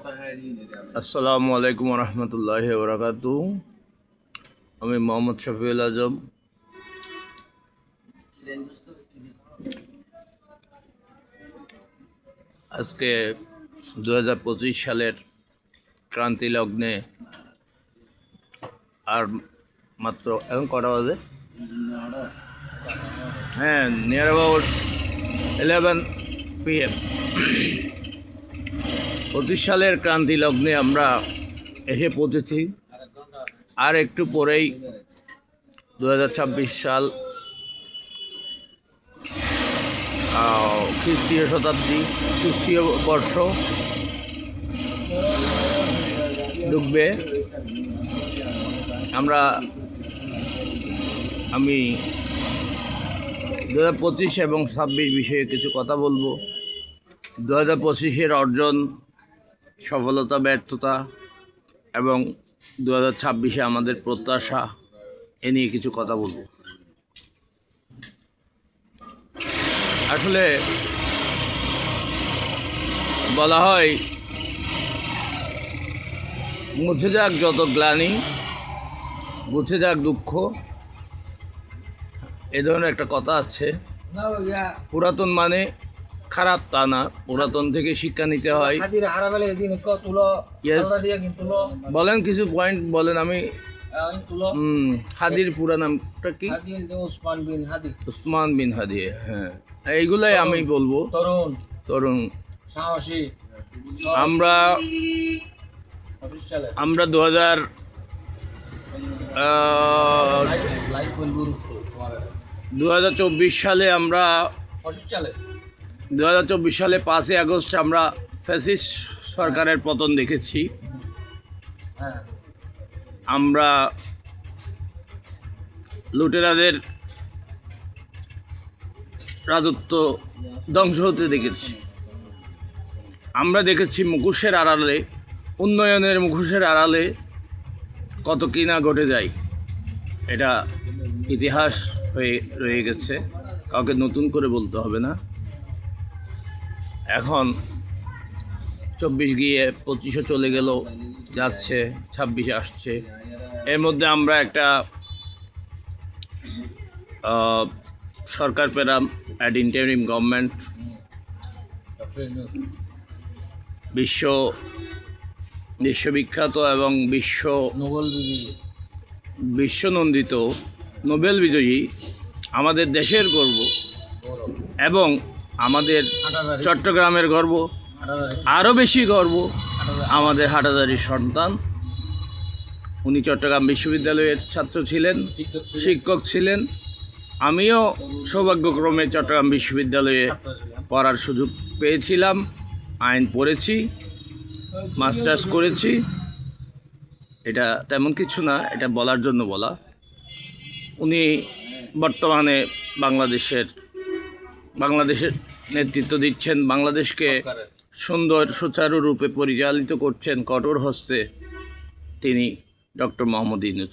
আসসালামু আলাইকুম রহমতুল্লাহি ওয়া বারাকাতুহু। আমি মোহাম্মদ শফিউল আজম। আজকে 2025 সালের ক্রান্তি লগ্নে আর মাত্র এখন কটা বাজে? হ্যাঁ, নিয়ার অ্যাবাউট 11 PM। 25 সালের ক্রান্তি লগ্নে আমরা এসে পৌঁছেছি। আর একটু পরেই 2026 সাল, খ্রিস্টীয় শতাব্দী, খ্রিস্টীয় বর্ষ ঢুকবে। আমি 2025 এবং 26 বিষয়ে কিছু কথা বলবো। 2025-এর অর্জন, সফলতা, ব্যর্থতা এবং 2026-এ আমাদের প্রত্যাশা, এ নিয়ে কিছু কথা বলবো। আসলে বলা হয়, মুছে যাক যত গ্লানি, মুছে যাক দুঃখ, এ ধরনের একটা কথা আছে। পুরাতন মানে খারাপ তা না, পুরাতন থেকে শিক্ষা নিতে হয়। বলেন, কিছু পয়েন্ট বলেন। আমি হাদির পুরা নামটা কি? উসমান বিন হাদি। হ্যাঁ, এইগুলাই আমি বলবো। তরুণ সাহসী। আমরা 2024 সালে 5ই আগস্ট আমরা ফ্যাসিস্ট সরকারের পতন দেখেছি। আমরা লুটেরাদের রাজত্ব ধ্বংস হতে দেখেছি। আমরা দেখেছি মুখোশের আড়ালে, উন্নয়নের মুখোশের আড়ালে কত কিনা ঘটে যায়। এটা ইতিহাস হয়ে রয়ে গেছে, কাউকে নতুন করে বলতে হবে না। এখন 24 গিয়ে 25 চলে গেল, যাচ্ছে, 26 আসছে। এর মধ্যে আমরা একটা সরকার পেলাম, অ্যাড ইন্টারিম গভর্নমেন্ট। বিশ্ববিখ্যাত এবং বিশ্বনন্দিত নোবেল বিজয়ী, আমাদের দেশের গর্ব এবং আমাদের চট্টগ্রামের গর্ব, আরও বেশি গর্ব আমাদের হাটাজারির সন্তান। উনি চট্টগ্রাম বিশ্ববিদ্যালয়ের ছাত্র ছিলেন, শিক্ষক ছিলেন। আমিও সৌভাগ্যক্রমে চট্টগ্রাম বিশ্ববিদ্যালয়ে পড়ার সুযোগ পেয়েছিলাম। আইন পড়েছি, মাস্টার্স করেছি। এটা তেমন কিছু না, এটা বলার জন্য বলা। উনি বর্তমানে বাংলাদেশের নেতৃত্ব দিচ্ছেন, বাংলাদেশকে সুন্দর সুচারুরূপে পরিচালিত করছেন কঠোর হস্তে তিনি, ডক্টর মোহাম্মদ ইউনূস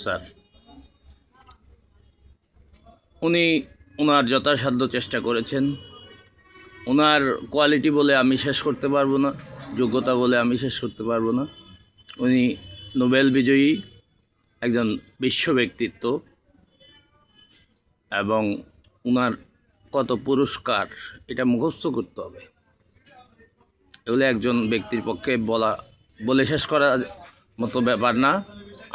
স্যার। উনি ওনার যথাসাধ্য চেষ্টা করেছেন। ওনার কোয়ালিটি বলে আমি শেষ করতে পারবো না, যোগ্যতা বলে আমি শেষ করতে পারবো না। উনি নোবেল বিজয়ী একজন বিশ্ব ব্যক্তিত্ব এবং ওনার কত পুরস্কার, এটা মুখস্থ করতে হবে। এগুলো একজন ব্যক্তির পক্ষে বলে শেষ করার মতো ব্যাপার না।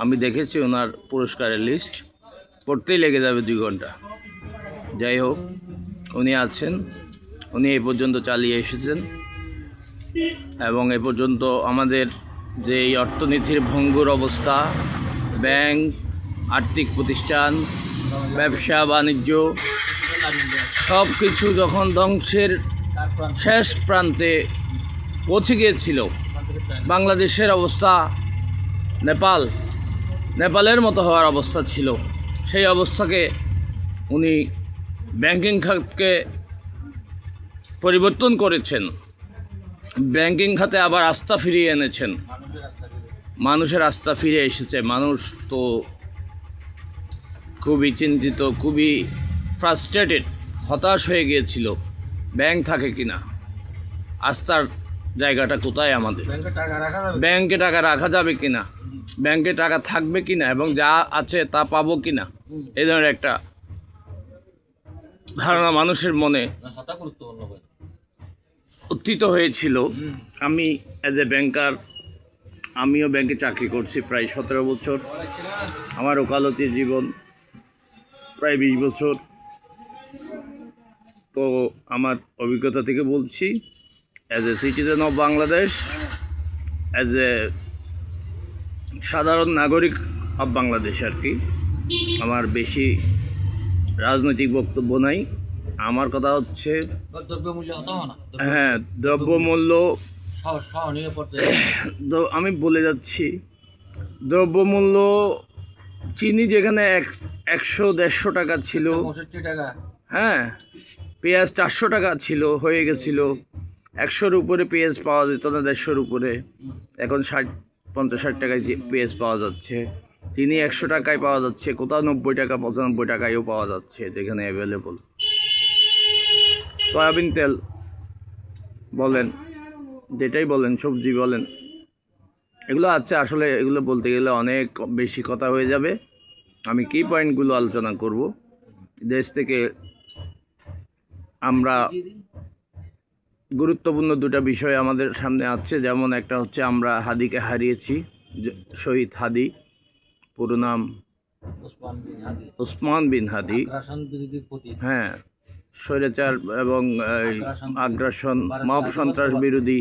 আমি দেখেছি ওনার পুরস্কারের লিস্ট, পড়তেই লেগে যাবে 2 ঘন্টা। যাই হোক, উনি আছেন, উনি এ পর্যন্ত চালিয়ে এসেছেন এবং এ পর্যন্ত আমাদের যে এই অর্থনীতির ভঙ্গুর অবস্থা, ব্যাংক, আর্থিক প্রতিষ্ঠান, ব্যবসা বাণিজ্য সব কিছু যখন ধ্বংসের শেষ প্রান্তে পৌঁছে গিয়েছিল, বাংলাদেশের অবস্থা নেপালের মতো হওয়ার অবস্থা ছিল। সেই অবস্থাকে উনি ব্যাংকিং খাতকে পরিবর্তন করেছেন, ব্যাংকিং খাতে আবার আস্থা ফিরিয়ে এনেছেন। মানুষের আস্থা ফিরে এসেছে। মানুষ তো খুবই চিন্তিত, খুবই ফ্রাস্ট্রেটেড, হতাশ হয়ে গিয়েছিল ব্যাংক থাকে কিনা। আস্থার জায়গাটা কোথায় আমাদের, ব্যাংকে টাকা রাখা যাবে? ব্যাংকে টাকা রাখা যাবে কিনা, ব্যাংকে টাকা থাকবে কিনা এবং যা আছে তা পাবো কিনা, এই ধরনের একটা ধারণা মানুষের মনে হাতা গুরুত্বপূর্ণ ভাই। উত্থিত হয়েছিল। আমি অ্যাজ এ ব্যাংকার, আমিও ব্যাংকে চাকরি করছি প্রায় 17 বছর। আমার ওকালতির জীবন প্রায় 20 বছর। তো আমার অভিজ্ঞতা থেকে বলছি, as a citizen of Bangladesh, as a সাধারণ নাগরিক অফ বাংলাদেশ আর কি, আমার বেশি রাজনৈতিক বক্তব্য নাই। আমার কথা হচ্ছে, হ্যাঁ, দ্রব্যমূল্য, আমি বলে যাচ্ছি, দ্রব্যমূল্য চিনি যেখানে 100-150 টাকা ছিল, হ্যাঁ, পেঁয়াজ 400 টাকা ছিল, হয়ে গেছিল 100-র উপরে পেঁয়াজ পাওয়া যেত না, 150-র উপরে, এখন 50-60 টাকায় পেঁয়াজ পাওয়া যাচ্ছে। চিনি 100 টাকায় পাওয়া যাচ্ছে, কোথাও 90 টাকা 95 টাকায়ও পাওয়া যাচ্ছে যেখানে অ্যাভেলেবল। সয়াবিন তেল বলেন, যেটাই বলেন, সবজি বলেন, এগুলো আছে। আসলে এগুলো বলতে গেলে অনেক বেশি কথা হয়ে যাবে। আমি কি পয়েন্টগুলো আলোচনা করব। দেশ থেকে আমরা গুরুত্বপূর্ণ দুটো বিষয় আমাদের সামনে আছে, যেমন একটা হচ্ছে আমরা হাদিকে হারিয়েছি, শহীদ হাদি, পুরো নাম ওসমান বিন হাদি, হ্যাঁ, স্বৈরাচার এবং আগ্রাসন, মব সন্ত্রাস বিরোধী,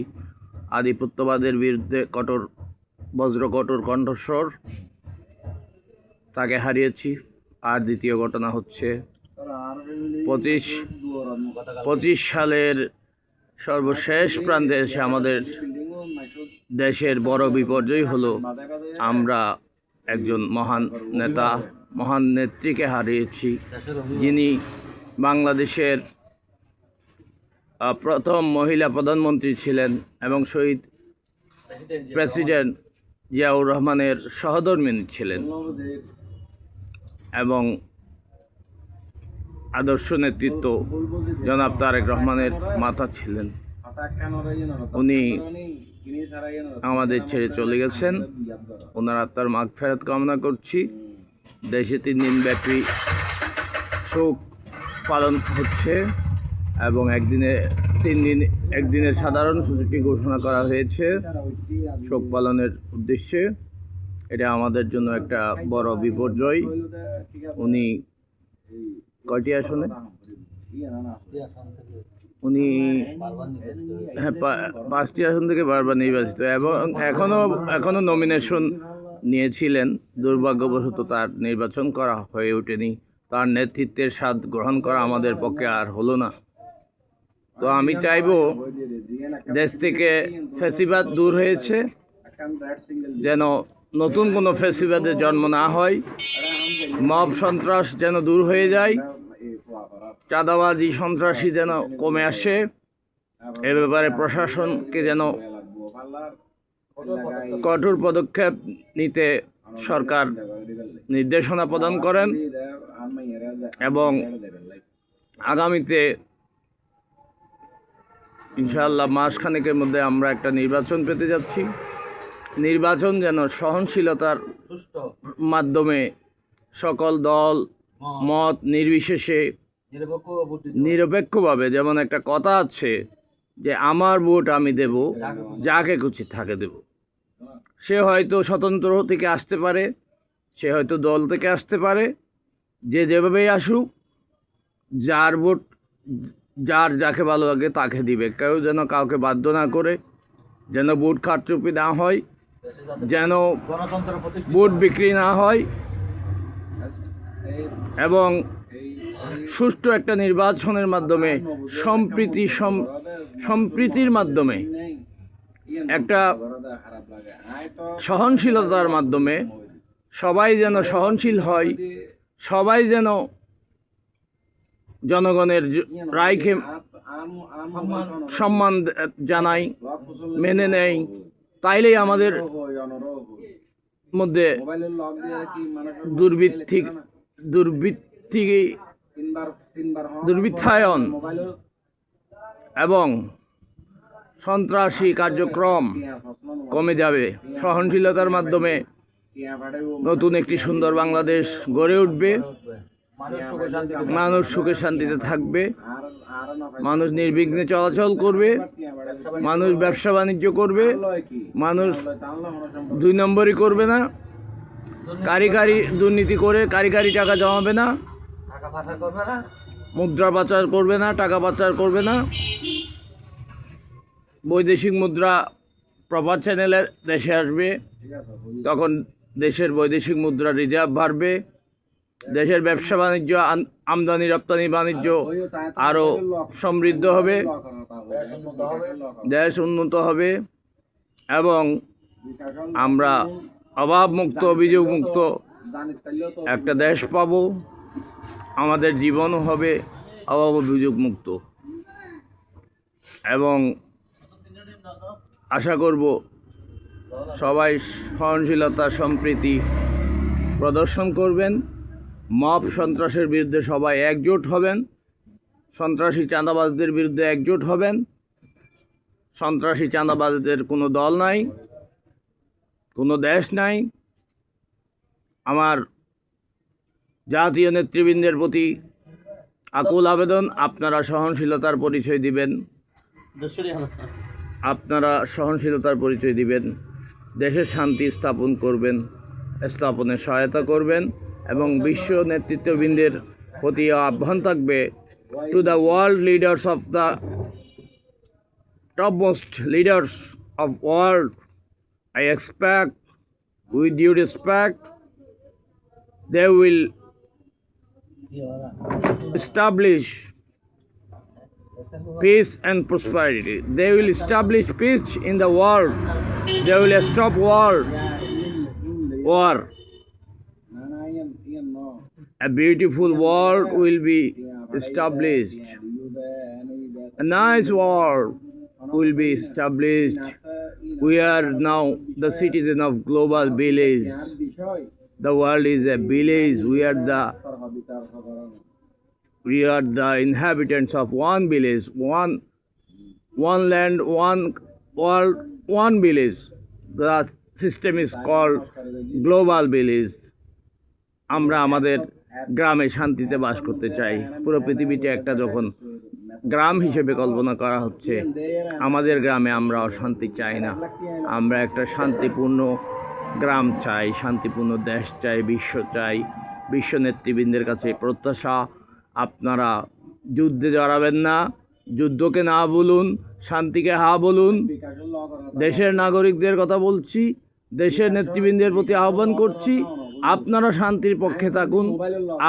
আধিপত্যবাদের বিরুদ্ধে কঠোর কণ্ঠস্বর, তাকে হারিয়েছি। আর দ্বিতীয় ঘটনা হচ্ছে 25 সালের সর্বশেষ প্রান্তে এসে আমাদের দেশের বড় বিপর্যয় হলো, আমরা একজন মহান নেতা, মহান নেত্রীকে হারিয়েছি, যিনি বাংলাদেশের প্রথম মহিলা প্রধানমন্ত্রী ছিলেন এবং শহীদ প্রেসিডেন্ট জিয়াউর রহমানের সহধর্মিণী ছিলেন এবং আদর্শ নেতৃত্ব জনাব তারেক রহমানের মাতা ছিলেন। উনি আমাদের ছেড়ে চলে গেছেন, ওনার আত্মার মাগফিরাত কামনা করছি। দেশে 3 দিন ব্যাপী শোক পালন হচ্ছে এবং একদিনের সাধারণ ছুটি ঘোষণা করা হয়েছে শোক পালনের উদ্দেশ্যে। এটা আমাদের জন্য একটা বড় বিপর্যয়। উনি কয়টি আসনে, উনি, হ্যাঁ, 5টি আসন থেকে বারবার নির্বাচিত এবং এখনো নমিনেশন নিয়েছিলেন। দুর্ভাগ্যবশত তার নির্বাচন করা হয়ে ওঠেনি। তার নেতৃত্বের স্বাদ গ্রহণ করা আমাদের পক্ষে আর হলো না। তো আমি চাইবো, দেশ থেকে ফ্যাসিবাদ দূর হয়েছে, যেন নতুন কোনো ফ্যাসিবাদের জন্ম না হয়, মব সন্ত্রাস যেন দূর হয়ে যায়, চাঁদাবাজি সন্ত্রাসী যেন কমে আসে, এ ব্যাপারে প্রশাসনকে যেন কঠোর পদক্ষেপ নিতে সরকার নির্দেশনা প্রদান করেন এবং আগামীতে ইনশাআল্লাহ মাসখানেকের মধ্যে আমরা একটা নির্বাচন পেতে যাচ্ছি। নির্বাচন যেন সহনশীলতার মাধ্যমে সকল দল মত নির্বিশেষে নিরপেক্ষভাবে, যেমন একটা কথা আছে যে আমার ভোট আমি দেব, যাকে খুশি তাকে দেব। সে হয়তো স্বতন্ত্র থেকে আসতে পারে, সে হয়তো দল থেকে আসতে পারে, যে যেভাবেই আসুক, যার ভোট যাকে ভালো লাগে তাকে দিবে। কেউ যেন কাউকে বাধ্য না করে, যেন ভোট কারচুপি না হয়, যেন ভোট বিক্রি না হয় এবং সুষ্ঠু একটা নির্বাচনের মাধ্যমে সম্প্রীতির মাধ্যমে, একটা সহনশীলতার মাধ্যমে সবাই যেন সহনশীল হয়, সবাই যেন জনগণের রায়কে সম্মান জানায়, মেনে নেয়, তাইলেই আমাদের মধ্যে দুর্বৃত্তায়ন এবং সন্ত্রাসী কার্যক্রম কমে যাবে। সহনশীলতার মাধ্যমে নতুন একটি সুন্দর বাংলাদেশ গড়ে উঠবে। মানুষ সুখে শান্তিতে থাকবে, মানুষ নির্বিঘ্নে চলাচল করবে, মানুষ ব্যবসা বাণিজ্য করবে, মানুষ 2 নম্বরই করবে না, কারিগরি দুর্নীতি করে কারিগরি টাকা জমাবে না, মুদ্রা পাচার করবে না, টাকা পাচার করবে না, বৈদেশিক মুদ্রা প্রপার চ্যানেলে দেশে আসবে, তখন দেশের বৈদেশিক মুদ্রা রিজার্ভ বাড়বে, দেশের ব্যবসা বাণিজ্য আমদানি রপ্তানি বাণিজ্য আরও সমৃদ্ধ হবে, দেশ উন্নত হবে এবং আমরা অভাবমুক্ত অভিযোগমুক্ত একটা দেশ পাব। আমাদের জীবনও হবে অভাব অভিযোগমুক্ত এবং আশা করব সবাই সহনশীলতা সম্প্রীতি প্রদর্শন করবেন। মব সন্ত্রাসের বিরুদ্ধে সবাই একজোট হবেন, সন্ত্রাসী চাঁদাবাজদের বিরুদ্ধে একজোট হবেন। সন্ত্রাসী চাঁদাবাজদের কোনো দল নাই, কোনো দেশ নাই। আমার জাতীয় নেতৃবৃন্দের প্রতি আকুল আবেদন, আপনারা সহনশীলতার পরিচয় দিবেন, আপনারা সহনশীলতার পরিচয় দিবেন, দেশের শান্তি স্থাপন করবেন, স্থাপনে সহায়তা করবেন এবং বিশ্ব নেতৃত্ববৃন্দের প্রতি আহ্বান থাকবে, to the world leaders of the topmost leaders of world, I expect with due respect they will establish peace and prosperity. They will establish peace in the world. They will stop war. A beautiful world will be established. A nice world will be established. We are now the citizen of global village. The world is a village. We are the inhabitants of one village, one land, one world, one village. The system is called global village. আমরা আমাদের গ্রামে শান্তিতে বাস করতে চাই। পুরো পৃথিবীতে একটা যখন গ্রাম হিসেবে কল্পনা করা হচ্ছে, আমাদের গ্রামে আমরা অশান্তি চাই না। আমরা একটা শান্তিপূর্ণ গ্রাম চাই, শান্তিপূর্ণ দেশ চাই, বিশ্ব নেতৃবৃন্দের কাছে প্রত্যাশা, আপনারা যুদ্ধে জড়াবেন না, যুদ্ধকে না বলুন, শান্তিকে হা বলুন। দেশের নাগরিকদের কথা বলছি, দেশের নেতৃবৃন্দের প্রতি আহ্বান করছি, আপনারা শান্তির পক্ষে থাকুন,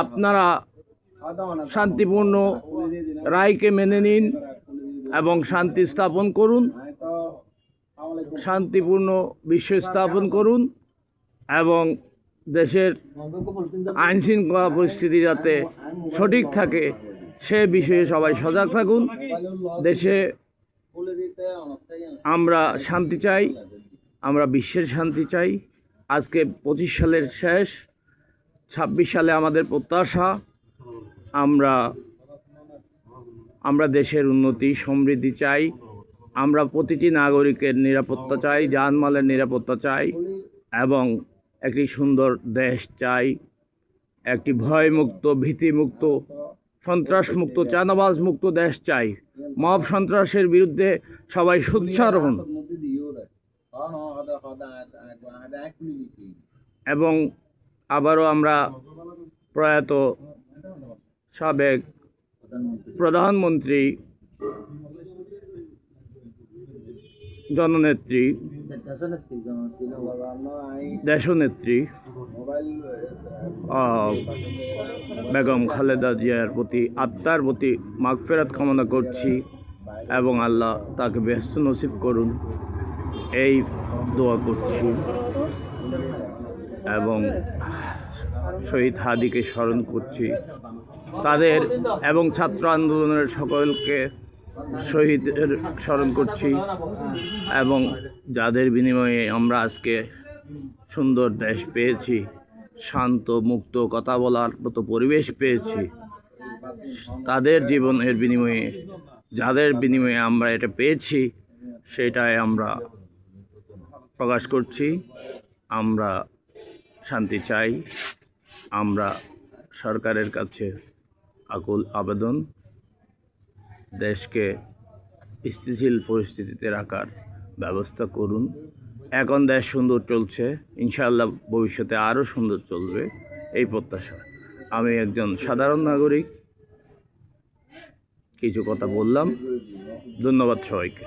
আপনারা শান্তিপূর্ণ রায়কে মেনে নিন এবং শান্তি স্থাপন করুন, শান্তিপূর্ণ বিশ্ব স্থাপন করুন এবং দেশের আইনশৃঙ্খলা পরিস্থিতি যাতে সঠিক থাকে সে বিষয়ে সবাই সজাগ থাকুন। দেশে আমরা শান্তি চাই, আমরা বিশ্বের শান্তি চাই। আজকে 25 সালের শেষ, 26 সালে আমাদের প্রত্যাশা, আমরা দেশের উন্নতি সমৃদ্ধি চাই, আমরা প্রতিটি নাগরিকের নিরাপত্তা চাই, জানমালের নিরাপত্তা চাই এবং একটি সুন্দর দেশ চাই, একটি ভয়মুক্ত, ভীতিমুক্ত, সন্ত্রাসমুক্ত, চাঁদাবাজমুক্ত দেশ চাই। মব সন্ত্রাসের বিরুদ্ধে সবাই সোচ্চার হন এবং আবারও আমরা প্রয়াত সাবেক প্রধানমন্ত্রী জননেত্রী দেশনেত্রী বেগম খালেদা জিয়ার প্রতি আত্মার প্রতি মাগফিরাত কামনা করছি এবং আল্লাহ তাকে বেহেশত নসিব করুন এই দোয়া করছি এবং শহীদ হাদিকে স্মরণ করছি, তাদের এবং ছাত্র আন্দোলনের সকলকে শহীদের স্মরণ করছি এবং যাদের বিনিময়ে আমরা আজকে সুন্দর দেশ পেয়েছি, শান্ত মুক্ত কথা বলার মতো পরিবেশ পেয়েছি, তাদের জীবনের বিনিময়ে, যাদের বিনিময়ে আমরা এটা পেয়েছি সেটাই আমরা প্রকাশ করছি। আমরা শান্তি চাই। আমরা সরকারের কাছে আকুল আবেদন, দেশকে স্থিতিশীল পরিস্থিতিতে রাখার ব্যবস্থা করুন। এখন দেশ সুন্দর চলছে, ইনশাআল্লাহ ভবিষ্যতে আরও সুন্দর চলবে এই প্রত্যাশা। আমি একজন সাধারণ নাগরিক, কিছু কথা বললাম। ধন্যবাদ সবাইকে।